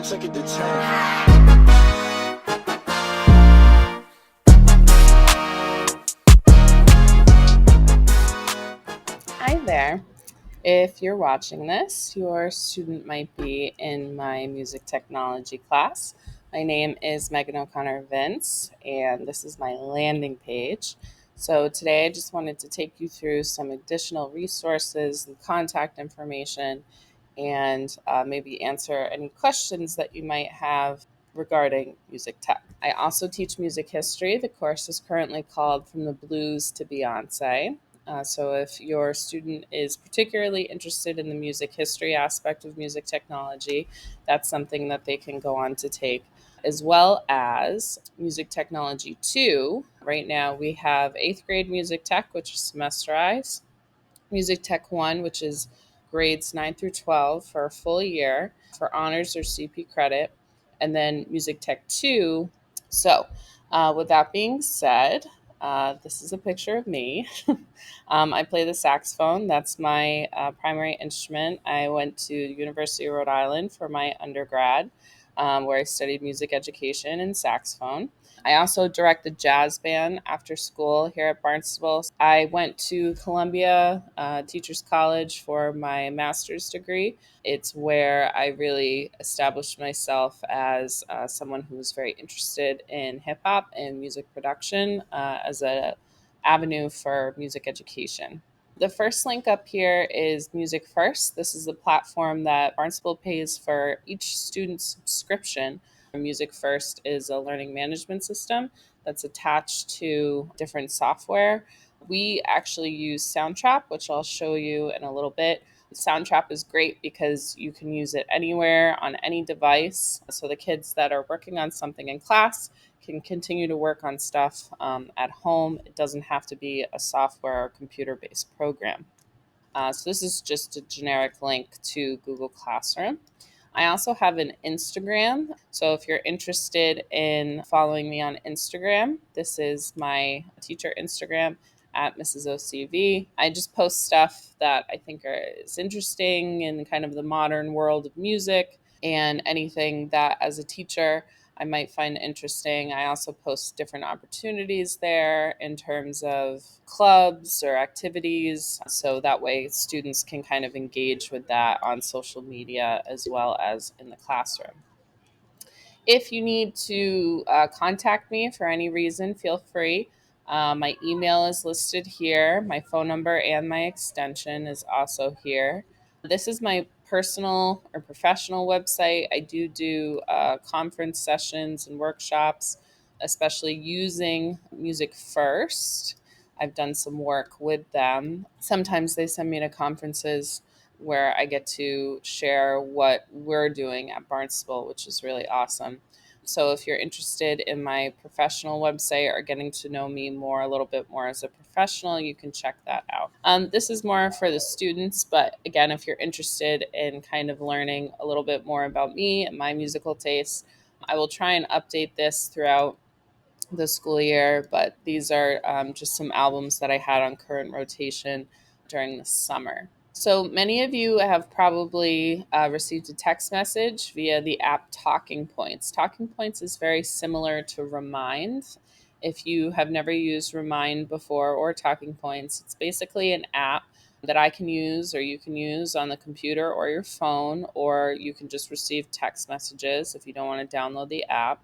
took it to 10. Hi there. If you're watching this, your student might be in my music technology class. My name is Megan O'Connor Vince, and this is my landing page. So today I just wanted to take you through some additional resources and contact information and maybe answer any questions that you might have regarding music tech. I also teach music history. The course is currently called From the Blues to Beyonce. So, if your student is particularly interested in the music history aspect of music technology, that's something that they can go on to take, as well as Music Technology 2. Right now, we have eighth grade music tech, which is semesterized, Music Tech 1, which is grades 9 through 12 for a full year for honors or CP credit, and then Music Tech 2. So, with that being said, this is a picture of me. I play the saxophone. That's my primary instrument. I went to University of Rhode Island for my undergrad, where I studied music education and saxophone. I also direct the jazz band after school here at Barnstable. I went to Columbia Teachers College for my master's degree. It's where I really established myself as someone who was very interested in hip hop and music production as a avenue for music education. The first link up here is Music First. This is the platform that Barnstable pays for each student's subscription. Music First is a learning management system that's attached to different software. We actually use Soundtrap, which I'll show you in a little bit. Soundtrap is great because you can use it anywhere on any device. So the kids that are working on something in class can continue to work on stuff at home. It doesn't have to be a software or computer based program. So this is just a generic link to Google Classroom. I also have an Instagram. So if you're interested in following me on Instagram, this is my teacher Instagram at Mrs. OCV. I just post stuff that I think is interesting in kind of the modern world of music and anything that as a teacher I might find interesting. I also post different opportunities there in terms of clubs or activities. So that way, students can kind of engage with that on social media as well as in the classroom. If you need to contact me for any reason, feel free. My email is listed here. My phone number and my extension is also here. This is my personal or professional website. I do conference sessions and workshops, especially using Music First. I've done some work with them. Sometimes they send me to conferences where I get to share what we're doing at Barnstable, which is really awesome. So if you're interested in my professional website or getting to know me more, a little bit more as a professional, you can check that out. This is more for the students, but again, if you're interested in kind of learning a little bit more about me and my musical tastes, I will try and update this throughout the school year, but these are just some albums that I had on current rotation during the summer. So many of you have probably received a text message via the app Talking Points. Talking Points is very similar to Remind. If you have never used Remind before or Talking Points, it's basically an app that I can use or you can use on the computer or your phone, or you can just receive text messages if you don't want to download the app.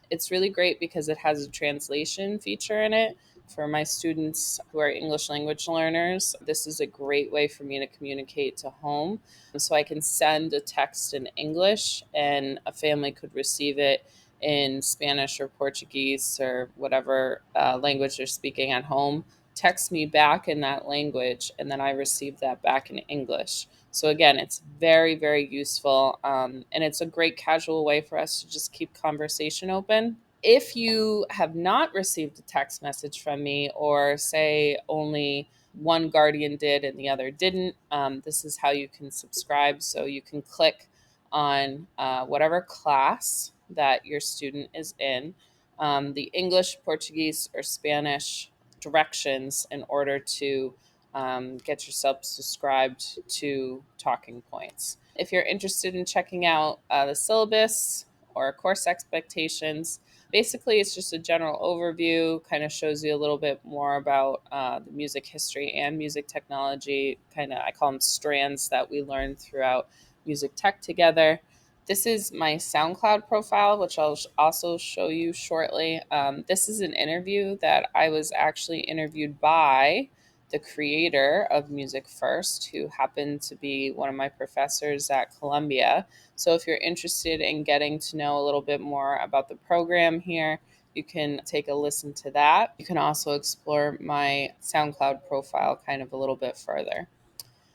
It's really great because it has a translation feature in it. For my students who are English language learners, this is a great way for me to communicate to home. So I can send a text in English and a family could receive it in Spanish or Portuguese or whatever language they're speaking at home. Text me back in that language, and then I receive that back in English. So again, it's very, very useful, and it's a great casual way for us to just keep conversation open. If you have not received a text message from me, or say only one guardian did and the other didn't, this is how you can subscribe. So you can click on whatever class that your student is in, the English, Portuguese, or Spanish directions in order to get yourself subscribed to Talking Points. If you're interested in checking out the syllabus or course expectations, basically it's just a general overview, kind of shows you a little bit more about the music history and music technology, I call them strands that we learn throughout music tech together. This is my SoundCloud profile, which I'll also show you shortly. This is an interview that I was actually interviewed by the creator of Music First, who happened to be one of my professors at Columbia. So if you're interested in getting to know a little bit more about the program here, you can take a listen to that. You can also explore my SoundCloud profile kind of a little bit further.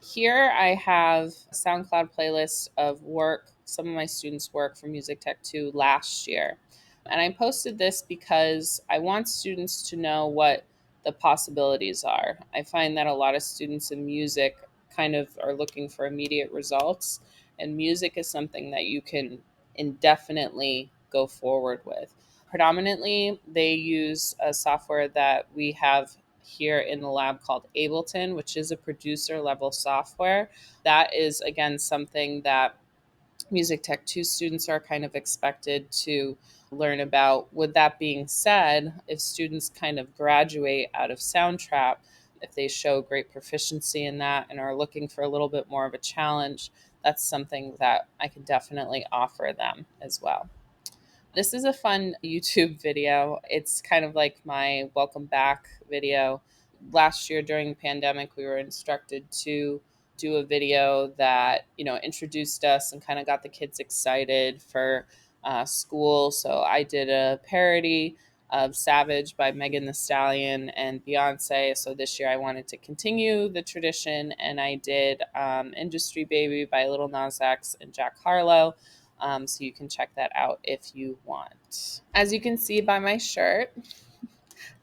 Here I have a SoundCloud playlist of work, some of my students' work from Music Tech 2 last year. And I posted this because I want students to know what the possibilities are. I find that a lot of students in music kind of are looking for immediate results, and music is something that you can indefinitely go forward with. Predominantly, they use a software that we have here in the lab called Ableton, which is a producer level software. That is, again, something that Music Tech 2 students are kind of expected to learn about. With that being said, if students kind of graduate out of Soundtrap, if they show great proficiency in that and are looking for a little bit more of a challenge, that's something that I can definitely offer them as well. This is a fun YouTube video. It's kind of like my welcome back video. Last year during the pandemic, we were instructed to do a video that, introduced us and kind of got the kids excited for school. So I did a parody of Savage by Megan Thee Stallion and Beyonce. So this year I wanted to continue the tradition, and I did Industry Baby by Lil Nas X and Jack Harlow. So you can check that out if you want. As you can see by my shirt,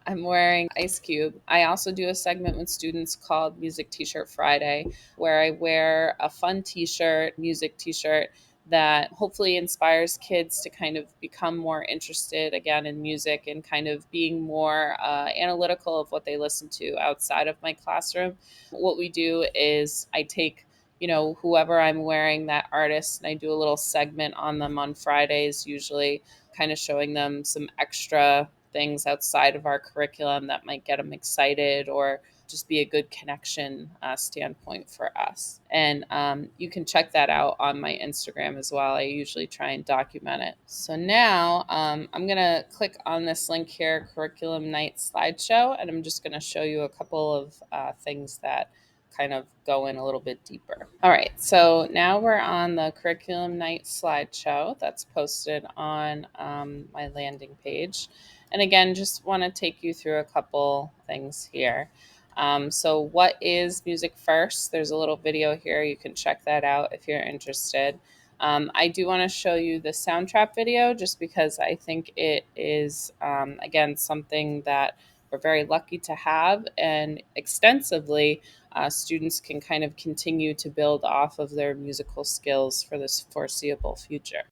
I'm wearing Ice Cube. I also do a segment with students called Music T-shirt Friday, where I wear a fun t-shirt, music t-shirt, that hopefully inspires kids to kind of become more interested again in music and kind of being more analytical of what they listen to outside of my classroom. What we do is I take whoever I'm wearing, that artist, and I do a little segment on them on Fridays, usually kind of showing them some extra things outside of our curriculum that might get them excited or just be a good connection standpoint for us. And you can check that out on my Instagram as well. I usually try and document it. So now I'm going to click on this link here, Curriculum Night Slideshow, and I'm just going to show you a couple of things that kind of go in a little bit deeper. All right, so now we're on the Curriculum Night slideshow that's posted on my landing page. And again, just want to take you through a couple things here. So what is Music First? There's a little video here. You can check that out if you're interested. I do want to show you the Soundtrap video just because I think it is, again, something that we're very lucky to have, and extensively students can kind of continue to build off of their musical skills for this foreseeable future.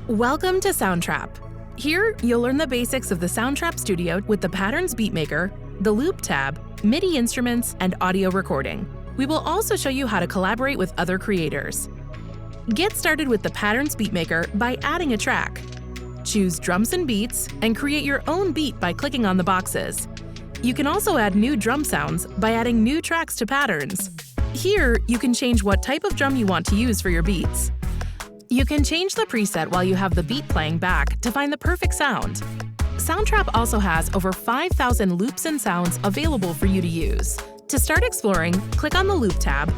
Welcome to Soundtrap. Here, you'll learn the basics of the Soundtrap Studio with the Patterns Beatmaker, the Loop tab, MIDI instruments, and audio recording. We will also show you how to collaborate with other creators. Get started with the Patterns Beatmaker by adding a track. Choose drums and beats, and create your own beat by clicking on the boxes. You can also add new drum sounds by adding new tracks to patterns. Here, you can change what type of drum you want to use for your beats. You can change the preset while you have the beat playing back to find the perfect sound. Soundtrap also has over 5,000 loops and sounds available for you to use. To start exploring, click on the Loop tab.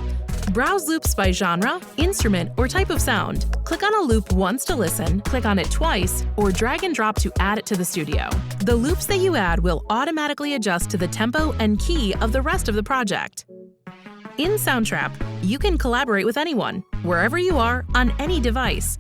Browse loops by genre, instrument, or type of sound. Click on a loop once to listen, click on it twice, or drag and drop to add it to the studio. The loops that you add will automatically adjust to the tempo and key of the rest of the project. In Soundtrap, you can collaborate with anyone, wherever you are, on any device.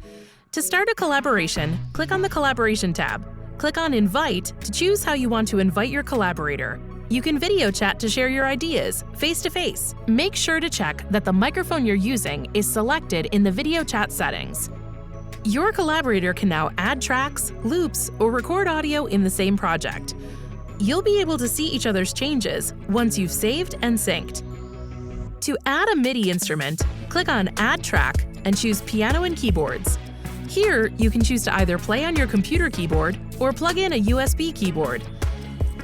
To start a collaboration, click on the Collaboration tab. Click on Invite to choose how you want to invite your collaborator. You can video chat to share your ideas, face-to-face. Make sure to check that the microphone you're using is selected in the video chat settings. Your collaborator can now add tracks, loops, or record audio in the same project. You'll be able to see each other's changes once you've saved and synced. To add a MIDI instrument, click on Add Track and choose Piano and Keyboards. Here, you can choose to either play on your computer keyboard or plug in a USB keyboard.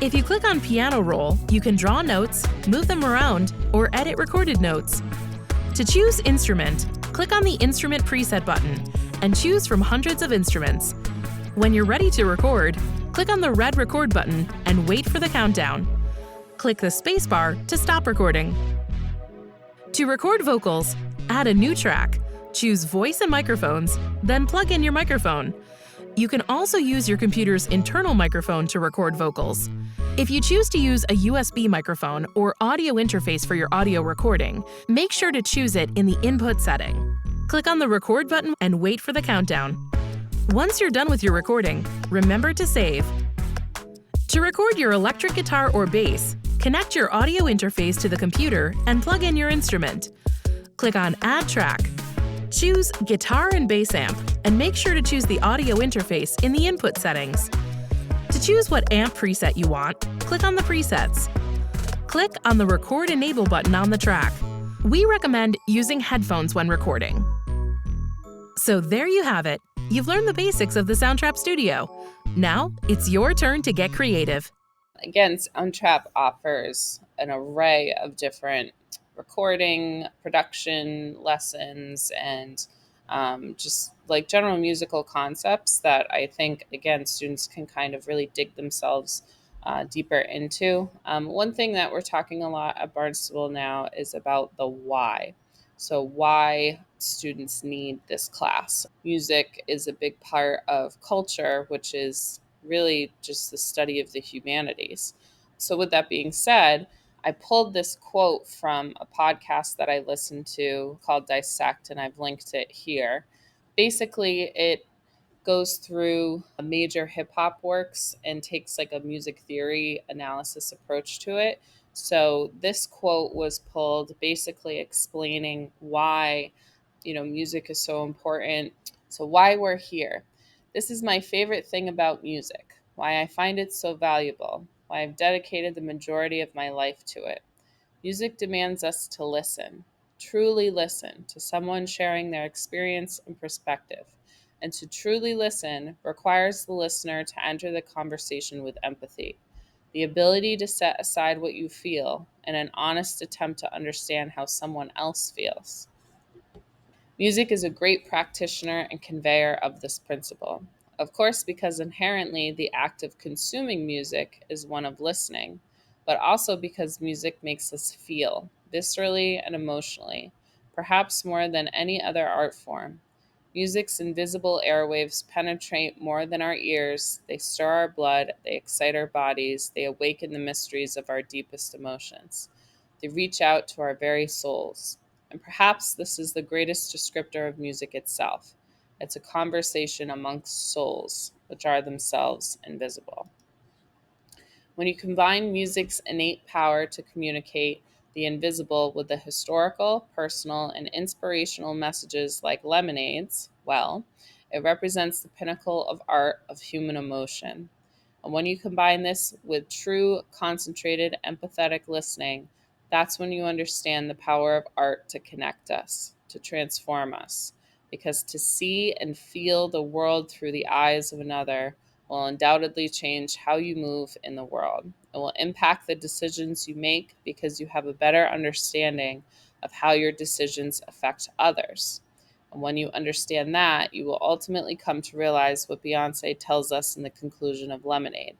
If you click on Piano Roll, you can draw notes, move them around, or edit recorded notes. To choose instrument, click on the Instrument Preset button and choose from hundreds of instruments. When you're ready to record, click on the red Record button and wait for the countdown. Click the spacebar to stop recording. To record vocals, add a new track, choose Voice and Microphones, then plug in your microphone. You can also use your computer's internal microphone to record vocals. If you choose to use a USB microphone or audio interface for your audio recording, make sure to choose it in the input setting. Click on the Record button and wait for the countdown. Once you're done with your recording, remember to save. To record your electric guitar or bass, connect your audio interface to the computer and plug in your instrument. Click on Add Track. Choose Guitar and Bass Amp and make sure to choose the audio interface in the input settings. To choose what amp preset you want, click on the presets. Click on the Record Enable button on the track. We recommend using headphones when recording. So there you have it. You've learned the basics of the Soundtrap Studio. Now, it's your turn to get creative. Again, Soundtrap offers an array of different recording, production lessons, and just like general musical concepts that I think, again, students can kind of really dig themselves deeper into. One thing that we're talking a lot at Barnstable now is about the why. So why students need this class. Music is a big part of culture, which is really just the study of the humanities. So with that being said, I pulled this quote from a podcast that I listened to called Dissect, and I've linked it here. Basically, it goes through major hip hop works and takes like a music theory analysis approach to it. So this quote was pulled basically explaining why, music is so important. So why we're here. This is my favorite thing about music, why I find it so valuable, why I've dedicated the majority of my life to it. Music demands us to listen, truly listen to someone sharing their experience and perspective. And to truly listen requires the listener to enter the conversation with empathy, the ability to set aside what you feel in an honest attempt to understand how someone else feels. Music is a great practitioner and conveyor of this principle. Of course, because inherently the act of consuming music is one of listening, but also because music makes us feel viscerally and emotionally, perhaps more than any other art form. Music's invisible airwaves penetrate more than our ears. They stir our blood, they excite our bodies, they awaken the mysteries of our deepest emotions. They reach out to our very souls. And perhaps this is the greatest descriptor of music itself. It's a conversation amongst souls, which are themselves invisible. When you combine music's innate power to communicate the invisible with the historical, personal, and inspirational messages like Lemonades, well, it represents the pinnacle of art of human emotion. And when you combine this with true, concentrated, empathetic listening, that's when you understand the power of art to connect us, to transform us. Because to see and feel the world through the eyes of another will undoubtedly change how you move in the world. It will impact the decisions you make because you have a better understanding of how your decisions affect others. And when you understand that, you will ultimately come to realize what Beyonce tells us in the conclusion of Lemonade,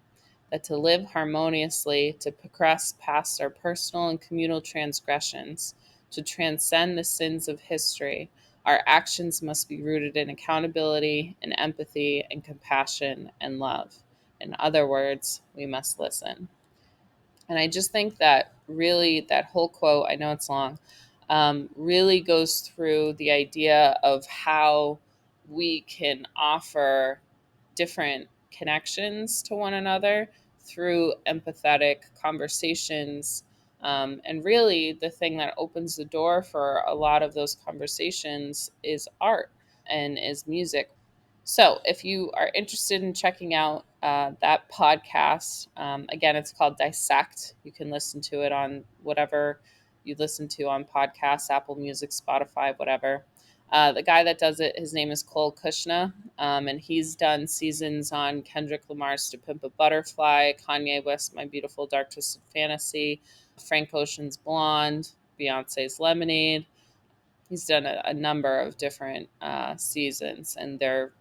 that to live harmoniously, to progress past our personal and communal transgressions, to transcend the sins of history, our actions must be rooted in accountability and empathy and compassion and love. In other words, we must listen. And I just think that really that whole quote, I know it's long, really goes through the idea of how we can offer different connections to one another through empathetic conversations. And really, the thing that opens the door for a lot of those conversations is art and is music. So if you are interested in checking out that podcast, again, it's called Dissect. You can listen to it on whatever you listen to on podcasts, Apple Music, Spotify, whatever. The guy that does it, his name is Cole Kushner, and he's done seasons on Kendrick Lamar's To Pimp a Butterfly, Kanye West, My Beautiful Dark Twisted Fantasy, Frank Ocean's Blonde, Beyonce's Lemonade. He's done a number of different seasons, and they're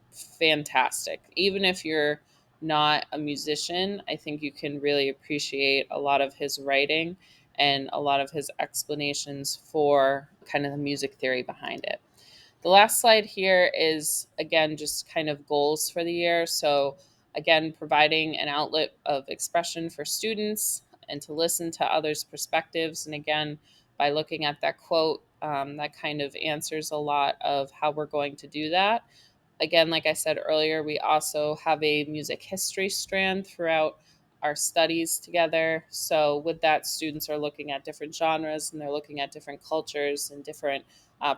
fantastic. Even if you're not a musician, I think you can really appreciate a lot of his writing and a lot of his explanations for kind of the music theory behind it. The last slide here is, again, just kind of goals for the year. So, again, providing an outlet of expression for students and to listen to others' perspectives. And again, by looking at that quote, that kind of answers a lot of how we're going to do that. Again, like I said earlier, we also have a music history strand throughout our studies together. So with that, students are looking at different genres and they're looking at different cultures and different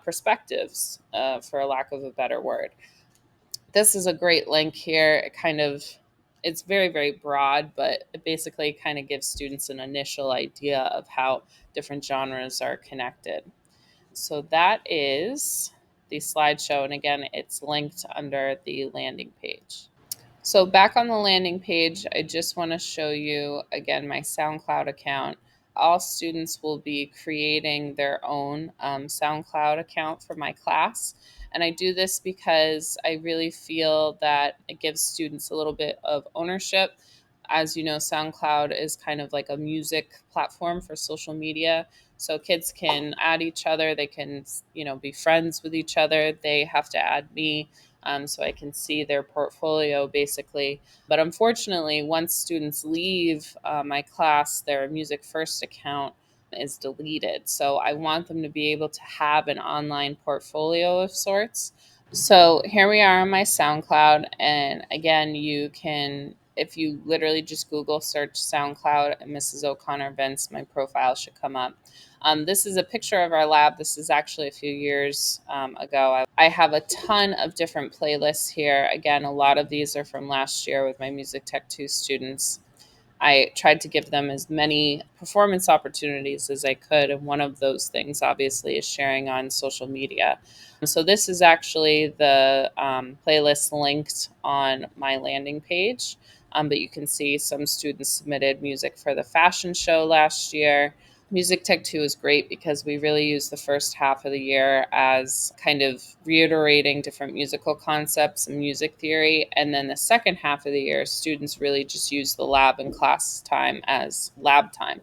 perspectives, for a lack of a better word. This is a great link here. It's very, very broad, but it basically kind of gives students an initial idea of how different genres are connected. So that is the slideshow. And again, it's linked under the landing page. So back on the landing page, I just want to show you again my SoundCloud account. All students will be creating their own SoundCloud account for my class. And I do this because I really feel that it gives students a little bit of ownership. As you know, SoundCloud is kind of like a music platform for social media. So kids can add each other. They can, be friends with each other. They have to add me. So I can see their portfolio basically. But unfortunately, once students leave my class, their Music First account is deleted. So I want them to be able to have an online portfolio of sorts. So here we are on my SoundCloud. And again, you can, if you literally just Google search SoundCloud and Mrs. O'Connor Vince, my profile should come up. This is a picture of our lab. This is actually a few years ago. I have a ton of different playlists here. Again, a lot of these are from last year with my Music Tech 2 students. I tried to give them as many performance opportunities as I could. And one of those things, obviously, is sharing on social media. So this is actually the playlist linked on my landing page. But you can see some students submitted music for the fashion show last year. Music Tech 2 is great because we really use the first half of the year as kind of reiterating different musical concepts and music theory. And then the second half of the year, students really just use the lab and class time as lab time.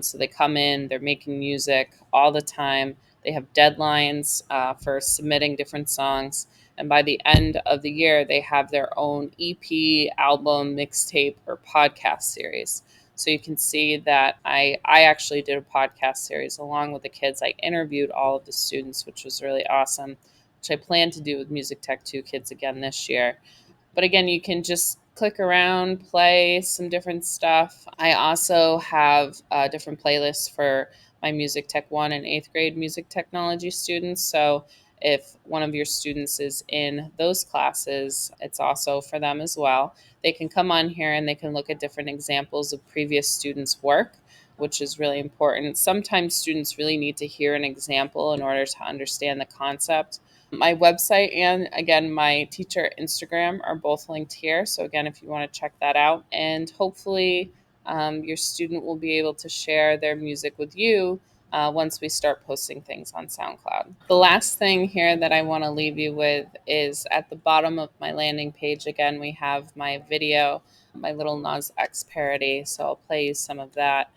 So they come in, they're making music all the time. They have deadlines for submitting different songs. And by the end of the year, they have their own EP, album, mixtape, or podcast series. So you can see that I actually did a podcast series along with the kids. I interviewed all of the students, which was really awesome, which I plan to do with Music Tech 2 kids again this year. But again, you can just click around, play some different stuff. I also have different playlists for my Music Tech 1 and 8th grade music technology students. So if one of your students is in those classes, it's also for them as well. They can come on here and they can look at different examples of previous students' work, which is really important. Sometimes students really need to hear an example in order to understand the concept. My website and, again, my teacher Instagram are both linked here. So, again, if you want to check that out, and hopefully your student will be able to share their music with you once we start posting things on SoundCloud. The last thing here that I want to leave you with is at the bottom of my landing page, again, we have my video, my little Nas X parody. So I'll play you some of that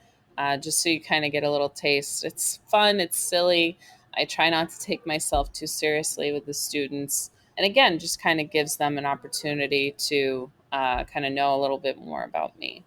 just so you kind of get a little taste. It's fun. It's silly. I try not to take myself too seriously with the students. And again, just kind of gives them an opportunity to kind of know a little bit more about me.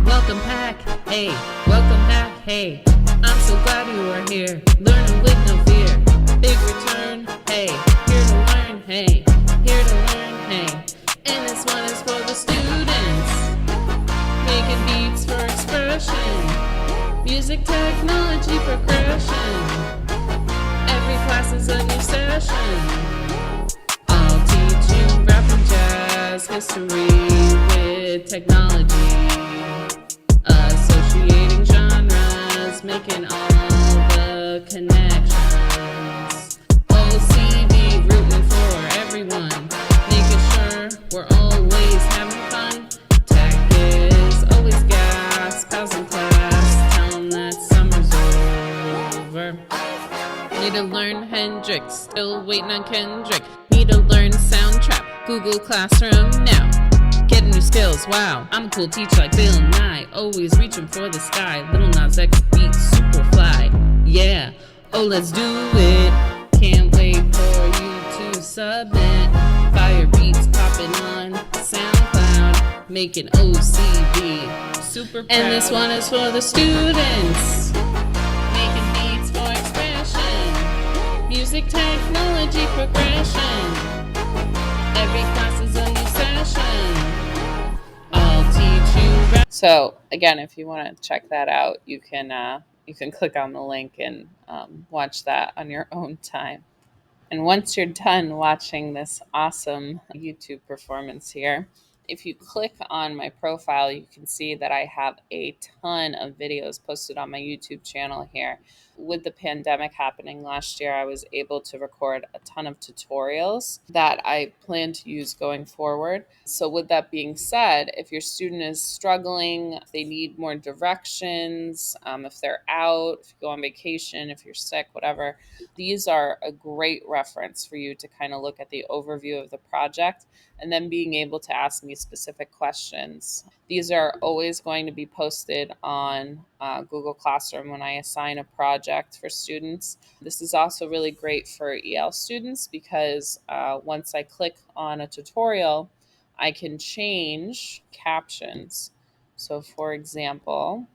Welcome back, hey, welcome back, hey. I'm so glad you are here, learning with no fear. Big return, hey, here to learn, hey, here to learn, hey. And this one is class is a new session. I'll teach you rap and jazz, history with technology, associating genres, making all the connections. OCV rooting for everyone, making sure we're always having fun. Tech is always gas, pals in class, tell them that summer's over. Need to learn Hendrix, still waiting on Kendrick. Need to learn Soundtrap, Google Classroom now. Getting new skills, wow. I'm a cool teacher like Bill Nye, always reaching for the sky. Little Nas X beat, super fly, yeah. Oh, let's do it. Can't wait for you to submit. Fire beats popping on SoundCloud, making OCV super proud. And this one is for the students, making beats for expression, music technology progression. Every class is a new session. I'll teach you. So again, if you want to check that out, you can click on the link and watch that on your own time. And once you're done watching this awesome YouTube performance here, if you click on my profile, you can see that I have a ton of videos posted on my YouTube channel here. With the pandemic happening last year, I was able to record a ton of tutorials that I plan to use going forward. So with that being said, if your student is struggling, if they need more directions, if they're out, if you go on vacation, if you're sick, whatever, these are a great reference for you to kind of look at the overview of the project and then being able to ask me specific questions. These are always going to be posted on Google Classroom when I assign a project for students. This is also really great for EL students because once I click on a tutorial, I can change captions. So for example,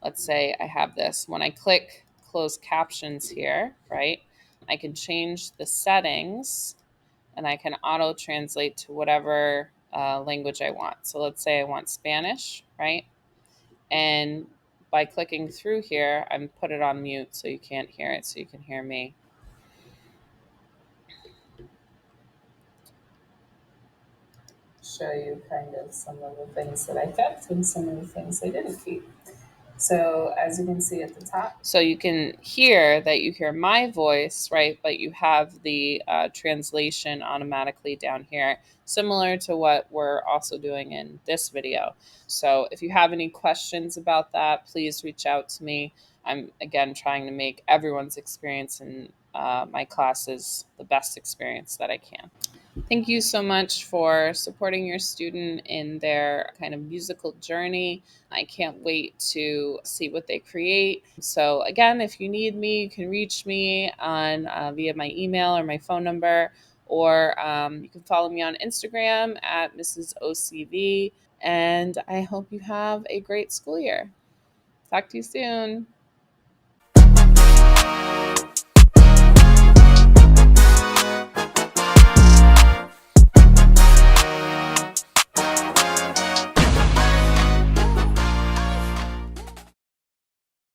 let's say I have this. When I click close captions here, right, I can change the settings and I can auto translate to whatever language I want. So let's say I want Spanish, right? And by clicking through here, I'm put it on mute so you can't hear it, so you can hear me. Show you kind of some of the things that I kept and some of the things I didn't keep. So as you can see at the top, so you can hear that you hear my voice, right? But you have the translation automatically down here, similar to what we're also doing in this video. So if you have any questions about that, please reach out to me. I'm, again, trying to make everyone's experience in my classes the best experience that I can. Thank you so much for supporting your student in their kind of musical journey. I can't wait to see what they create. So again, if you need me, you can reach me on via my email or my phone number, or you can follow me on Instagram at Mrs. OCV. And I hope you have a great school year. Talk to you soon.